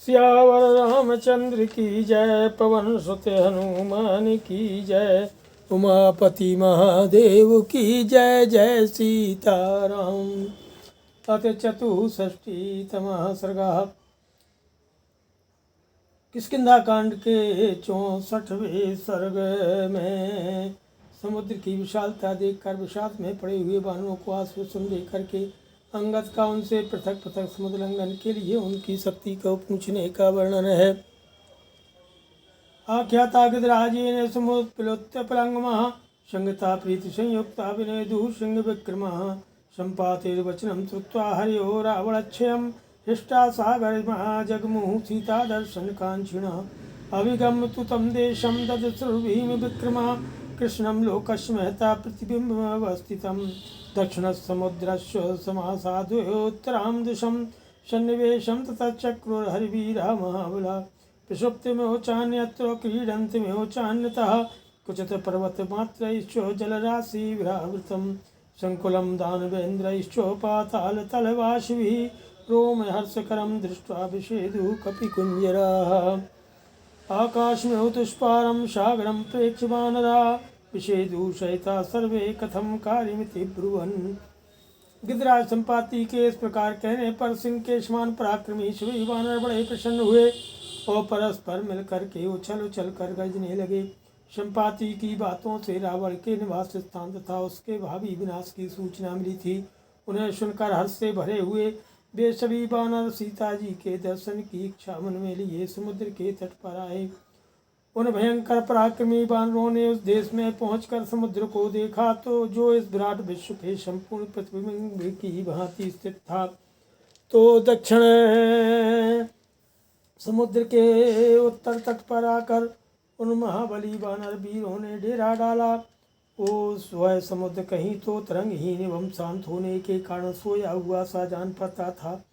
सियावर रामचंद्र की जय, पवन सुत हनुमान की जय, उमापति महादेव की जय। जय सीताराम। अथ चतुष्षष्टितमः सर्गः। किष्किंधा कांड के 64वें सर्ग में समुद्र की विशालता देखकर विषाद में पड़े हुए वानरों को आश्वासन देकर के अंगद का उनसे पृथक पृथक समुद्र लंघन के लिए उनकी शक्ति को पूछने का वर्णन है। आख्याता गिरिराजेन समुत्प्लुत्य पलंगमः संगता प्रीति संयुक्ता विनेदुः सिंह विक्रमः सम्पातेर्वचनं श्रुत्वा हरियो रावणक्षयं हृष्टा सागरमः जगमुः सीता दर्शन कांक्षिणः अभिगम्य तु तं देशं ददृशुर्भीम विक्रमः कृष्णं लोकस्महता प्रतिबिम्बमवस्थितं दक्षिणसमुद्रस्य समासाद्योत्तरां दिशं सन्निवेशं ततः चक्रुर्हरिवीरः महाबलः प्रसुप्तिमेवचान्यत्र क्रीडन्तिमेवचान्यतः क्वचित् पर्वतमात्रैश्च जलराशिविरावृतं संकुलं दानवेन्द्रैश्च पातालतलवासिभिः रोमहर्षकरं दृष्ट्वा विषेदुः कपिकुञ्जराः आकाशमेव तुष्पारं सागरं प्रेक्ष्य वानराः विषेदुः सहिता सर्वे कथं कार्यमिति ब्रुवन्। गिरिराज संपाति के इस प्रकार कहने पर सिंह के समान पराक्रमी सभी वानर बड़े प्रसन्न हुए और परस्पर मिलकर के उछल उछल कर गरजने लगे। संपाति की बातों से रावण के निवास स्थान तथा उसके भावी विनाश की सूचना मिली थी। उन्हें सुनकर हर्ष से भरे हुए वे सभी वानर सीता जी के दर्शन की इच्छा मन में लिए समुद्र के तट पर आए। उन भयंकर पराक्रमी वानरों ने उस देश में पहुंचकर समुद्र को देखा तो जो इस विराट विश्व के संपूर्ण प्रतिबिंब की भांति स्थित था, तो दक्षिण समुद्र के उत्तर तट पर आकर उन महाबली वानर वीरों ने डेरा डाला। वो स्वयं समुद्र कहीं तो तरंगहीन एवं शांत होने के कारण सोया हुआ सा जान पड़ता था,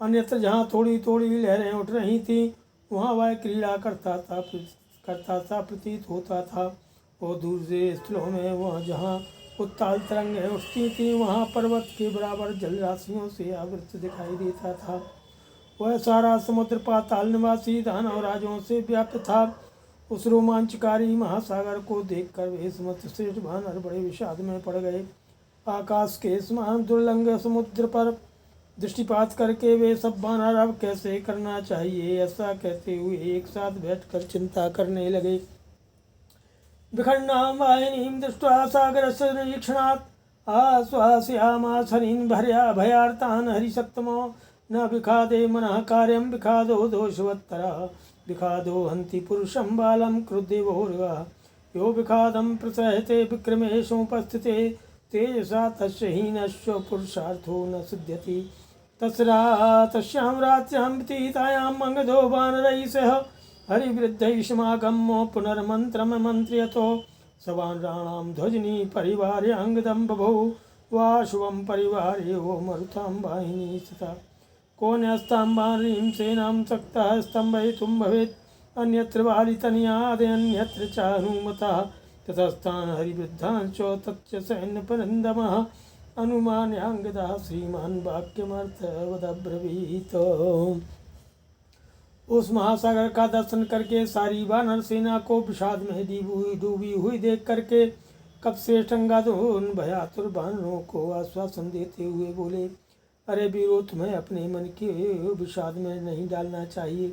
अन्यत्र जहाँ थोड़ी थोड़ी लहरें उठ रही थीं वहाँ वह क्रीड़ा करता था प्रतीत होता था। और दूर से स्थलों में वह जहाँ उत्ताल तरंगें उठती थीं वहाँ पर्वत के बराबर जलराशियों से आवृत दिखाई देता था। वह सारा समुद्र पाताल निवासी दानव राजों से व्याप्त था। उस रोमांचकारी महासागर को देखकर वे समस्त श्रेष्ठ वानर बड़े विषाद में पड़ गए। आकाश के समान दुर्लंघ समुद्र पर दृष्टिपात करके वे सब वानर अब कैसे करना चाहिए ऐसा कहते हुए एक साथ बैठकर चिंता करने लगे। विखंडां वाहिनीं दृष्ट्वा सागरस्य निरीक्षणात् आश्वासयामास हरीन् भयार्तान् हरिसत्तमो न विखादे मनः कार्यं विखादो दोषवत्तरः विखादो हन्ति पुरुषं बालं क्रुद्धेवोर्गः यो विखादं प्रसहते विक्रमेशोपस्थिते तेजसा तस्य हीनस्य पुरुषार्थो न सिद्ध्यति। तस्यां रात्र्यां व्यतीतायां मंगधो वानरैः सह हरिवृद्धैः समागम्य पुनर्मन्त्रं मन्त्रयतो स वानराणां ध्वजनी परिवार्याङ्गदं बभौ वा शुभं परिवारे वो मरुतां वाहिनी स्थिता कोऽन्यस्तां वानरीं सेनां सक्तः स्तम्भयितुं भवेत् अन्यत्र वालितनयादन्यत्र च हनुमतः ततस्तान् हरिवृद्धांश्च तच्च सैन्यपरिन्दमः अनुमान्याङ्गदा श्रीमान् वाक्यमर्थवदब्रवीत्। उस महासागर का दर्शन करके सारी वानर सेना को विषाद में डूबी हुई देख करके कपिश्रेष्ठ अंगद उन भयातुर वानरों को आश्वासन देते हुए बोले, अरे वीरों, तुम्हें अपने मन के विषाद में नहीं डालना चाहिए,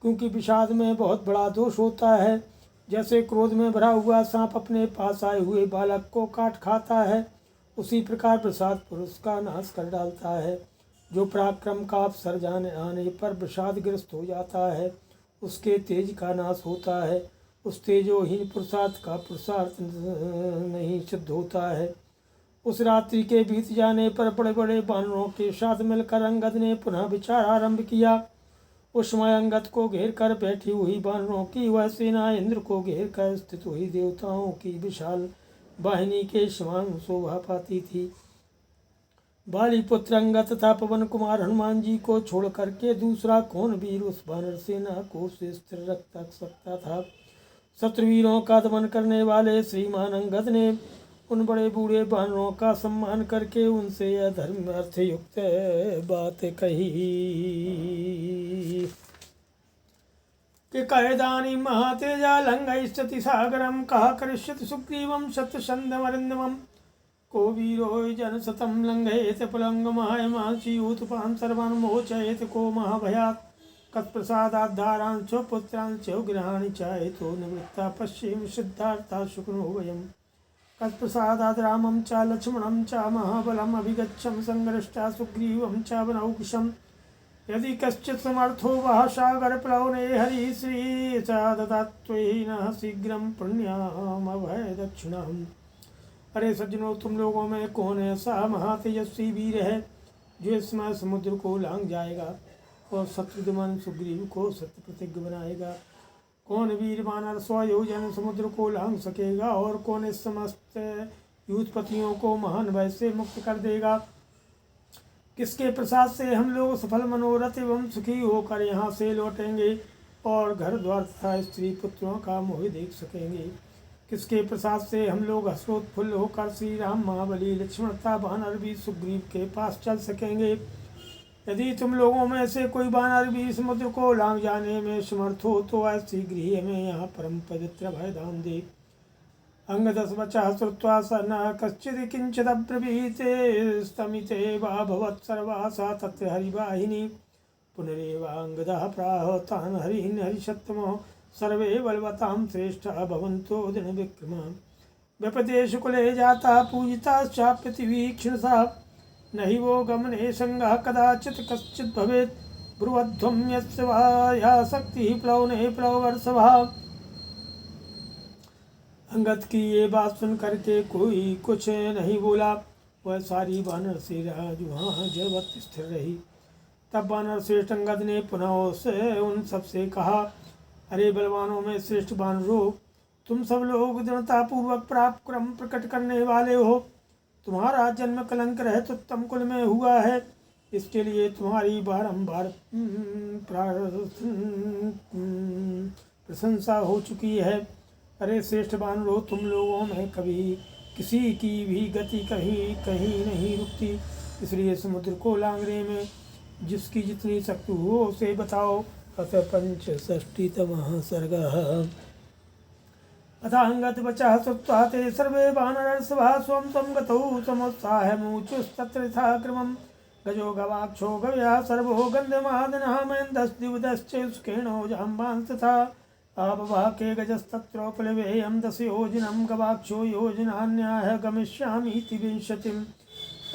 क्योंकि विषाद में बहुत बड़ा दोष होता है। जैसे क्रोध में भरा हुआ सांप अपने पास आए हुए बालक को काट खाता है, उसी प्रकार प्रसाद पुरुष का नाश कर डालता है। जो पराक्रम का अवसर जाने आने पर विषादग्रस्त हो जाता है उसके तेज का नाश होता है। उस तेजोहीन पुरुषार्थ का पुरुषार्थ नहीं सिद्ध होता है। उस रात्रि के बीत जाने पर बड़े बड़े वानरों के साथ मिलकर अंगद ने पुनः विचार आरंभ किया। उस समय अंगद को घेर कर बैठी हुई वानरों की वह सेना इंद्र को घेर कर स्थित हुई देवताओं की विशाल वाहिनी के समान शोभा पाती थी। बाली पुत्र अंगद तथा पवन कुमार हनुमान जी को छोड़ करके दूसरा कौन वीर उस वानर सेना को से स्थिर रख सकता था। शत्रुवीरों का दमन करने वाले श्रीमान अंगद ने उन बड़े बूढ़े वानरों का सम्मान करके उनसे यह धर्म अर्थयुक्त बात कही। कैदानीं महातेजा लङ्घयिष्यति सागरं कः करिष्यति सुग्रीवं शतशन्दमरिन्दमं को वीरो जनशतं लङ्घयेत पुलङ्गमायमांसीयूतपां सर्वान् मोचयेत को महाभयात् कत्प्रसादाद्धारान् च पुत्रान् च गृहाणि चायतो निवृत्ता पश्येम सिद्धार्था शुक्नो वयम् कत्प्रसादाद् रामं च लक्ष्मणं च महाबलम् अभिगच्छं संघृष्टा सुग्रीवं च वनौकुशम् यदि कश्चित् समर्थो वः सागरप्लवने हरिश्री च ददात्वेन शीघ्रं पुण्यामभय दक्षिणाम्। अरे सज्जनों, तुम लोगों में कौन ऐसा महातेजस्वी वीर है जो इस समय समुद्र को लांघ जाएगा और शत्रुघ्न सुग्रीव को सत्य प्रतिज्ञ बनाएगा? कौन वीर वानर 100 योजन समुद्र को लांघ सकेगा और कौन इस समस्त युद्धपतियों को महान भय से मुक्त कर देगा? किसके प्रसाद से हम लोग सफल मनोरथ एवं सुखी होकर यहाँ से लौटेंगे और घर द्वार तथा स्त्री पुत्रों का मोह देख सकेंगे? किसके प्रसाद से हम लोग हर्षोत्फुल्ल होकर श्री राम, महाबली, लक्ष्मण तथा वानर भी सुग्रीव के पास चल सकेंगे? यदि तुम लोगों में से कोई वानर भी समुद्र को लांघ जाने में समर्थ हो तो आज शीघ्र ही हमें यहाँ परम पवित्र भयदान दे। अंगदस वचः श्रुत्वा स न कश्चित् किंचिदब्रवीते स्तमिते वा भवत् सर्वासा तत्र हरिवाहिनी पुनरेवांगदः प्राह तान् हरिन् हरिषत्तमो सर्वे बलवतां श्रेष्ठा भवन्तो दिनविक्रमा। व्यपदेश कुले जाता पूजिताश्चाप्यतिवीक्षणसा नहि वो गमने संगः कदाचित् कश्चित् भवेत् ब्रुवध्वं यस्य वा या शक्तिः प्लवने प्लववर्षभा। अंगद की ये बात सुन करके कोई कुछ नहीं बोला। वह सारी वानर सेना वहाँ जड़वत स्थिर रही। तब वानर श्रेष्ठ अंगद ने पुनः उन सबसे कहा, अरे बलवानों में श्रेष्ठ वानरों, तुम सब लोग दृढ़तापूर्वक पराक्रम प्रकट करने वाले हो। तुम्हारा जन्म कलंक रहित उत्तम कुल में हुआ है, इसके लिए तुम्हारी बारंबार प्रशंसा हो चुकी है। अरे श्रेष्ठ वानरों, तुम लोगों में कभी किसी की भी गति कहीं कहीं नहीं रुकती, इसलिए समुद्र को लांघने में जिसकी जितनी शक्ति हो उसे बताओ। अथ पंचषष्टितमः सर्गः। अथांगत वचः श्रुत्वा ते सर्वे वानरर्षभा स्वं त्वं गतौ समुत्साहमुचुस्तत्र यथा क्रमं गजो गवाक्षो गव्यः सर्वो गन्धमादनः महेन्द्रस्दिवदश्च सुखेनो जाम्बांस्तथा आबवाके गजस्तत्रोपलवेयं 10 योजनं गवाक्षो योजनान्याः गमिष्यामीति 20।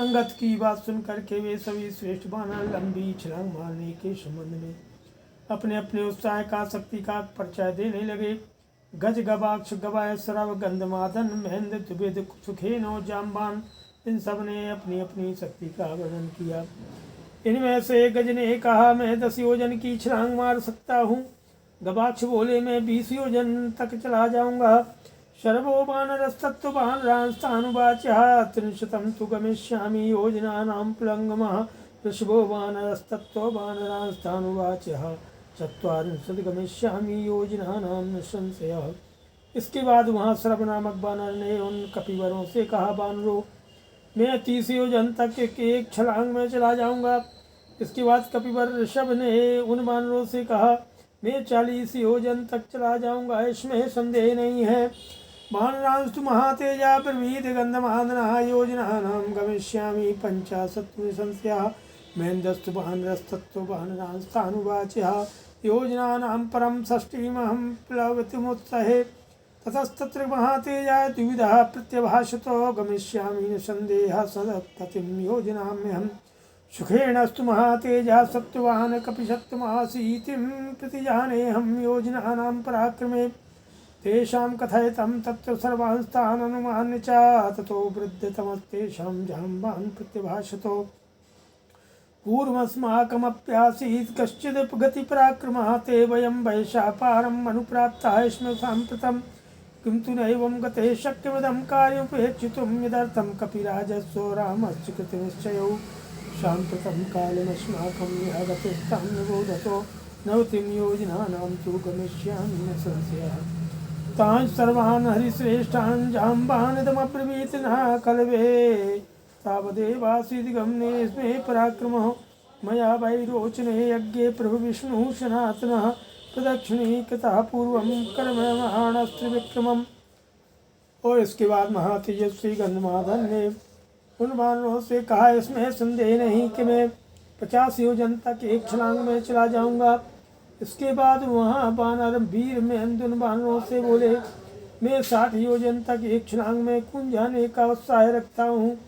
अंगद की बात सुन करके वे सभी श्रेष्ठ वानर लंबी छलांग मारने के संबंध में अपने अपने उत्साह का शक्ति का परिचय देने लगे। गज, गवाक्ष, गवाय, सरव, गंधमादन, महेंद्र, द्विविद, सुखेनो, जाम्बान, इन सब ने अपनी अपनी शक्ति का वर्णन किया। इनमें से गज ने कहा, मैं 10 योजन की छलांग मार सकता हूँ। गवाक्ष बोले, मैं 20 योजन तक चला जाऊंगा। शर्वो वानरस्तत्तु वानरांस्तानुवाच्यः 300 तु गमिष्यामि योजनानां प्लवंगमः। वृषभो वानरस्तत्तु वानरांस्तानुवाच्यः 40 गमिष्यामि योजनानां निःसंशयः। इसके बाद वहाँ सर्व नामक वानर ने उन कपिवरों से कहा, वानरों, मैं 30 योजन तक एक छलांग में चला जाऊंगा। इसके बाद कपिवर ऋषभ ने उन वानरों से कहा, मैं 40 योजन तक चला जाऊंगा, इसमें संदेह नहीं है। वानरांस्तु महातेजा ब्रवीत गंधमादनः योजनानां गमिष्यामि 50 निःसंशयः। महेन्द्रस्तु वानरस्तत्तु वानरांस्तानुवाच्यः योजनानां परं षष्टिमहं प्लवतिमुत्सहे। ततस्तत्र महातेजा द्विविधः प्रत्यभाषतो गमिष्यामि निसन्देहः सदपतिं योजनाम्यहं। सुखेनस्तु महातेजा सत्त्वान् कपिशत्वमासीतिं प्रतिजानेऽहं योजनानां पराक्रमे। तेषां कथयितं तत्र सर्वांस्तान् अनुमान्य च ततो वृद्धतमस्तेषां जाम्बान् प्रत्यभाषतो। पूर्वस्माकमप्यासीत् कश्चिद् गतिपराक्रमः ते वयं वैशापारम् अनुप्राप्ताः स्म साम्प्रतं। किन्तु नैवं गते शक्यमिदं कार्यमुपेक्षितुं यदर्थं कपिराजस्व रामस्य कृतनिश्चयौ। साम्प्रतं कालमस्माकं यः गतिस्तां निबोधतो नवतिं योजनानां तु गमिष्यामि न संशयः। तान् सर्वान् हरिश्रेष्ठान् जाम्बानिदमब्रवीत् न कलवे। तावदेवासीदिगमने स्मे पराक्रमः मया वैरोचने यज्ञे प्रभु विष्णुः सनातनः। प्रदक्षिणी कृतः पूर्वं कर्ममाणस्त्रिविक्रमम्। और इसके बाद महातेजस्वी गंधमादन ने उन वानरों से कहा, इसमें संदेह नहीं कि मैं 50 योजन तक एक छलांग में चला जाऊंगा। इसके बाद वहाँ वानर वीर में उन वानरों से बोले, मैं 60 योजन तक एक छलांग में कूद जाने का उत्साह रखता हूँ।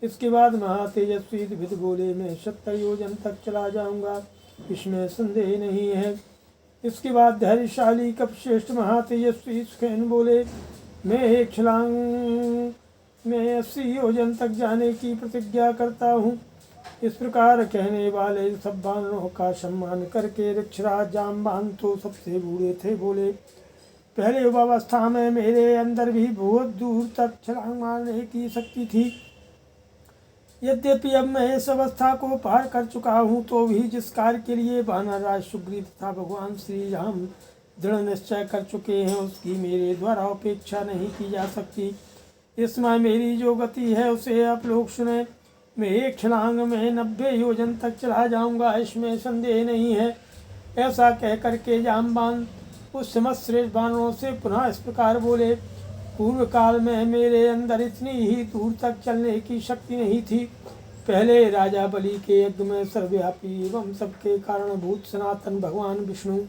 इसके बाद महातेजस्वी द्विविद बोले, मैं 70 योजन तक चला जाऊंगा, इसमें संदेह नहीं है। इसके बाद धैर्यशाली कपश्रेष्ठ महातेजस्वी सुखेन बोले, मैं एक छलांग में 80 योजन तक जाने की प्रतिज्ञा करता हूँ। इस प्रकार कहने वाले सब वानरों का सम्मान करके ऋक्षराज जाम्बान तो सबसे बूढ़े थे, बोले, पहले युवावस्था में मेरे अंदर भी बहुत दूर तक छलांग मारने की शक्ति थी। यद्यपि अब मैं इस अवस्था को पार कर चुका हूँ, तो भी जिस कार्य के लिए वानर राज सुग्रीव तथा भगवान श्री राम दृढ़ निश्चय कर चुके हैं, उसकी मेरे द्वारा अपेक्षा नहीं की जा सकती। इस समय मेरी जो गति है उसे आप लोग सुने। मैं एक छलांग में 90 योजन तक चला जाऊंगा, इसमें संदेह नहीं है। ऐसा कह करके जाम्बान उस समस्त श्रेष्ठ वानरों से पुनः इस प्रकार बोले, पूर्व काल में मेरे अंदर इतनी ही दूर तक चलने की शक्ति नहीं थी। पहले राजा बलि के यज्ञ में सर्वव्यापी एवं सबके कारणभूत सनातन भगवान विष्णु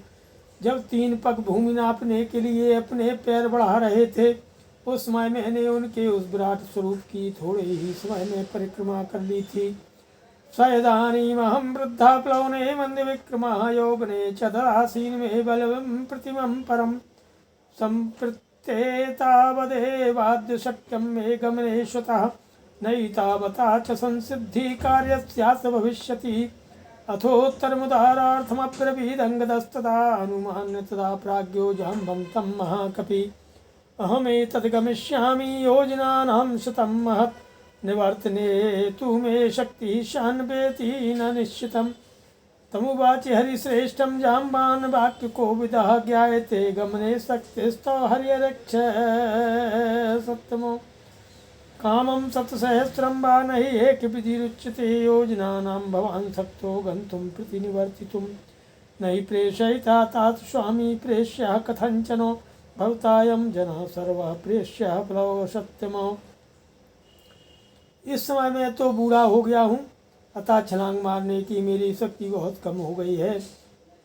जब 3 पग भूमि नापने के लिए अपने पैर बढ़ा रहे थे, उस समय मैंने उनके उस विराट स्वरूप की थोड़े ही समय में परिक्रमा कर ली थी। सयदानीमहं वृद्धा प्लवने मंद विक्रमा यौवने च ददासीन में बलवं प्रतिमं परम संप्रत्ये तावदेवाद्य शक्यं मे गमने श्रुतः नैतावता च संसिद्धि कार्यस्यास भविष्यति। अथोत्तरमुदारार्थमब्रवीदङ्गदस्तदा अनुमान्य तदा प्राज्ञो जाम्बन्तं महाकपि अहमेतद्गमिष्यामि योजनानां शतं महत् निवर्तने तु मे शक्तिः शान्वेति न निश्चितम्। तमुवाच हरिश्रेष्ठं जाम्बान् वाक्यकोविदः ज्ञायते गमने शक्तिस्तव हर्यरक्ष सत्तमो कामं शतसहस्रं वा नहि एकविधिरुच्यते योजनानां भवान् शक्तो गन्तुं प्रतिनिवर्तितुं नहि प्रेषयिता तात स्वामी प्रेष्यः कथञ्चनो भवतायं जना सर्वः प्रेष्यः प्लव सत्यमो। इस समय मैं तो बूढ़ा हो गया हूँ, अतः छलांग मारने की मेरी शक्ति बहुत कम हो गई है,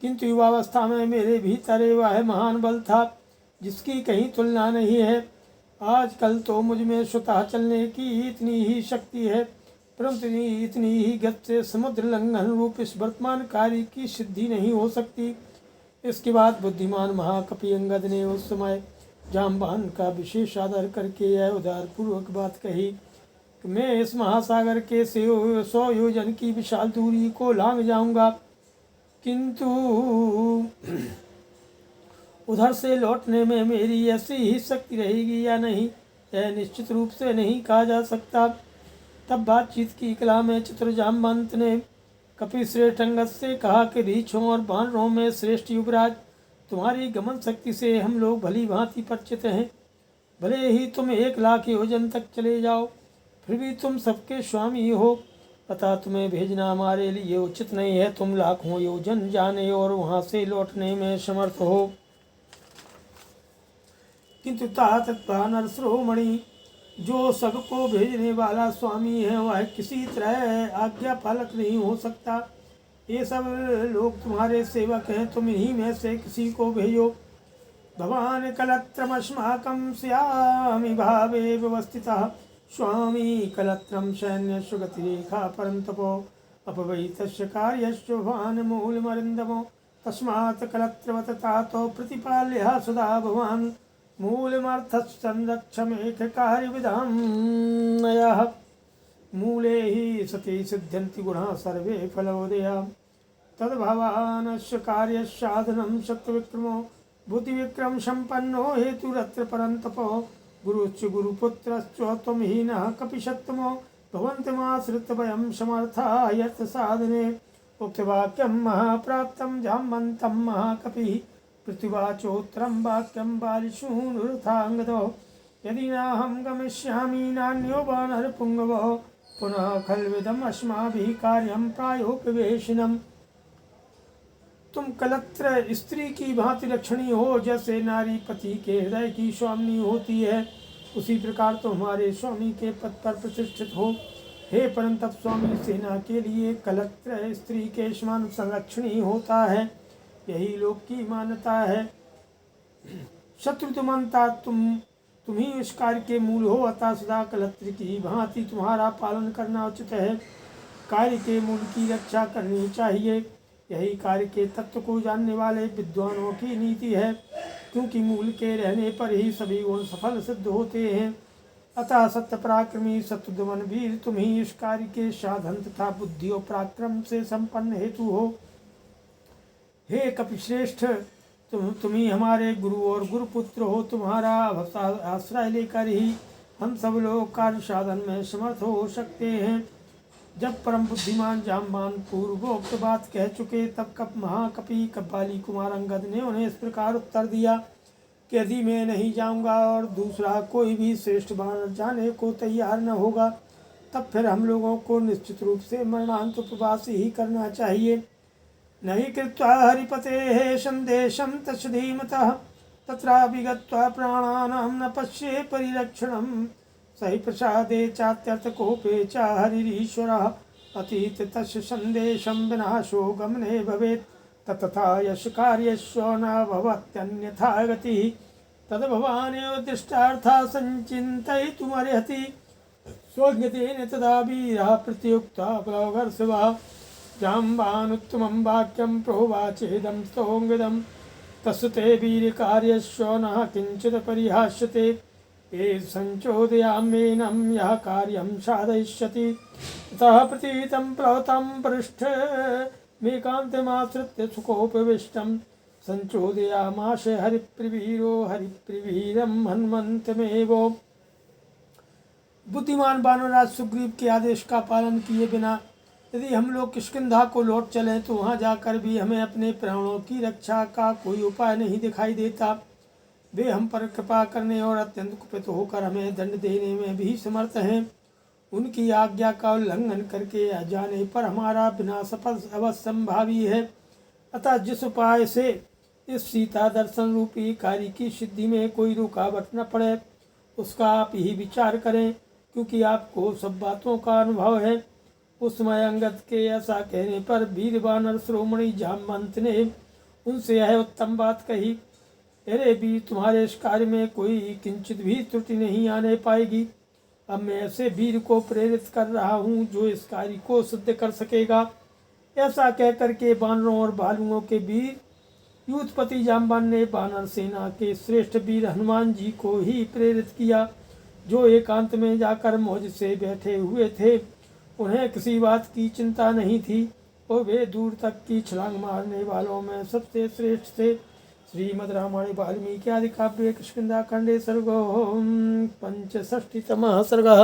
किंतु युवावस्था में मेरे भीतर वह महान बल था जिसकी कहीं तुलना नहीं है। आजकल तो मुझ में स्वतः चलने की इतनी ही शक्ति है, परंतु इतनी ही गति से समुद्र लंघन रूप इस वर्तमान कार्य की सिद्धि नहीं हो सकती। इसके बाद बुद्धिमान महाकपि अंगद ने उस समय जाम्बान का विशेष आदर करके यह उदारपूर्वक बात कही कि मैं इस महासागर के 100 योजन की विशाल दूरी को लांघ जाऊंगा, किंतु उधर से लौटने में मेरी ऐसी ही शक्ति रहेगी या नहीं, यह निश्चित रूप से नहीं कहा जा सकता। तब बातचीत की कला में चतुर जाम्बवंत ने कपि श्रेष्ठ अंगद से कहा कि रीछों और वानरों में श्रेष्ठ युवराज, तुम्हारी गमन शक्ति से हम लोग भली भांति परिचित हैं। भले ही तुम 1 लाख योजन तक चले जाओ, फिर भी तुम सबके स्वामी हो, अतः तुम्हें भेजना हमारे लिए उचित नहीं है। तुम लाखों योजन जाने और वहाँ से लौटने में समर्थ हो, किंतु तात वानर शिरोमणि जो सबको भेजने वाला स्वामी है, वह किसी तरह आज्ञा पालक नहीं हो सकता। ये सब लोग तुम्हारे सेवक हैं, तुम इन्हीं में से किसी को भेजो। भवान कलत्रमस्माकं स्यामि भावे व्यवस्थितः स्वामी कलत्रं सैन्यस्य गतिरेखा परन्तपो अपवै तस्य कार्यस्य भवान् मूलमरिन्दमो तस्मात् कलत्रवत तातो प्रतिपाल्यः सदा भवान् मूलमर्थसंरक्षमेककार्यविधां नयः। मूले हि सति सिद्ध्यन्ति गुणाः सर्वे फलोदया तद्भवानस्य कार्यसाधनं शत्रुविक्रमो बुद्धिविक्रम सम्पन्नो हेतुरत्र परन्तपो गुरुश्च गुरुपुत्रश्च त्वमहीनः कपिशत्तमो भवन्तमाश्रित्य वयं समर्था यत्साधने। उक्तवाक्यं महाप्राप्तं जाम्बवन्तं महाकपिः पृथ्वीवाचोत्तरं वाक्यं बालिशूनुरथाङ्गदो यदि नाहं गमिष्यामि नान्यो वानरपुङ्गवो पुनः खल्विदम् अस्माभिः कार्यं प्रायोपवेशनम्। तुम कलत्र स्त्री की भांति लक्षणी हो, जैसे नारी पति के हृदय की स्वामिनी होती है, उसी प्रकार तो हमारे स्वामी के पद पर प्रतिष्ठित हो। हे परंतप स्वामी, सेना के लिए कलत्र स्त्री के समान संरक्षणी होता है, यही लोक की मान्यता है। शत्रुतमंता तुम ही इस कार्य के मूल हो, अतः सदा कलत्र की भांति तुम्हारा पालन करना उचित है। कार्य के मूल की रक्षा करनी चाहिए, यही कार्य के तत्व को जानने वाले विद्वानों की नीति है, क्योंकि मूल के रहने पर ही सभी गुण सफल सिद्ध होते हैं। अतः सत्य पराक्रमी शत्रुघ्न वीर, तुम ही इस कार्य के साधन तथा बुद्धि और पराक्रम से संपन्न हेतु हो। हे कपिश्रेष्ठ, तुम ही हमारे गुरु और गुरुपुत्र हो। तुम्हारा आश्रय लेकर ही हम सब लोग कार्य साधन में समर्थ हो सकते हैं। जब परम बुद्धिमान जाम्बान पूर्वोक्त बात कह चुके, तब महाकपि कपाली कुमार अंगद ने उन्हें इस प्रकार उत्तर दिया कि यदि मैं नहीं जाऊंगा और दूसरा कोई भी श्रेष्ठ बानर जाने को तैयार न होगा, तब फिर हम लोगों को निश्चित रूप से मरणांत उपवास ही करना चाहिए। नहीं कृत्वा हरिपते संदेशं तत्सधीमतः, तत्रापि गत्वा प्राणानां न पश्ये परिरक्षणम्। सहि प्रसादे चात्यर्थकोपे च हरिरीश्वरः, अतीत तस्य संदेशं विनाशो गमने भवेत्। ततथा यश कार्यस्व न भवत्यन्यथा गतिः, तद भवानेव दृष्टार्था संचिन्तयितुमर्हति। स्वज्ञतेन तदा वीरः प्रत्युक्ता प्लवगर्षभः, जाम्बानुत्तमं वाक्यं प्रोवाचेदं स्तोङ्गिदं। तस्य ते वीरकार्यस्व न किञ्चित् परिहास्यते, ये संचोदयाम्येनं यः कार्यं साधयिष्यति। ततः प्रतीतं प्लवतं पृष्ठ मेकान्तमाश्रित्य सुखोपविष्टं, संचोदयामाश हरिप्रवीरो हरिप्रवीरं हनुमन्तमेव। बुद्धिमान वानरराज सुग्रीव के आदेश का पालन किए बिना यदि हम लोग किष्किंधा को लौट चलें, तो वहाँ जाकर भी हमें अपने प्राणों की रक्षा का कोई उपाय नहीं दिखाई देता। वे हम पर कृपा करने और अत्यंत कुपित होकर हमें दंड देने में भी समर्थ हैं। उनकी आज्ञा का उल्लंघन करके आ जाने पर हमारा विनाश अवश्यंभावी है। अतः जिस उपाय से इस सीता दर्शन रूपी कार्य की सिद्धि में कोई रुकावट न पड़े, उसका आप ही विचार करें, क्योंकि आपको सब बातों का अनुभव है। उस समय अंगद के ऐसा कहने पर वीर वानर श्रोमणी जामवंत ने उनसे यह उत्तम बात कही, अरे वीर, तुम्हारे इस कार्य में कोई किंचित भी त्रुटि नहीं आने पाएगी। अब मैं ऐसे वीर को प्रेरित कर रहा हूँ जो इस कार्य को सिद्ध कर सकेगा। ऐसा कहकर के वानरों और भालुओं के वीर यूथपति जाम्बान ने वानर सेना के श्रेष्ठ वीर हनुमान जी को ही प्रेरित किया, जो एकांत में जाकर मौज से बैठे हुए थे। उन्हें किसी बात की चिंता नहीं थी और वे दूर तक की छलांग मारने वालों में सबसे श्रेष्ठ थे। श्रीमद् रामायण वाल्मीकि आदि काव्ये किष्किंधा खंडे सर्गो पंचषष्टितमः सर्गः।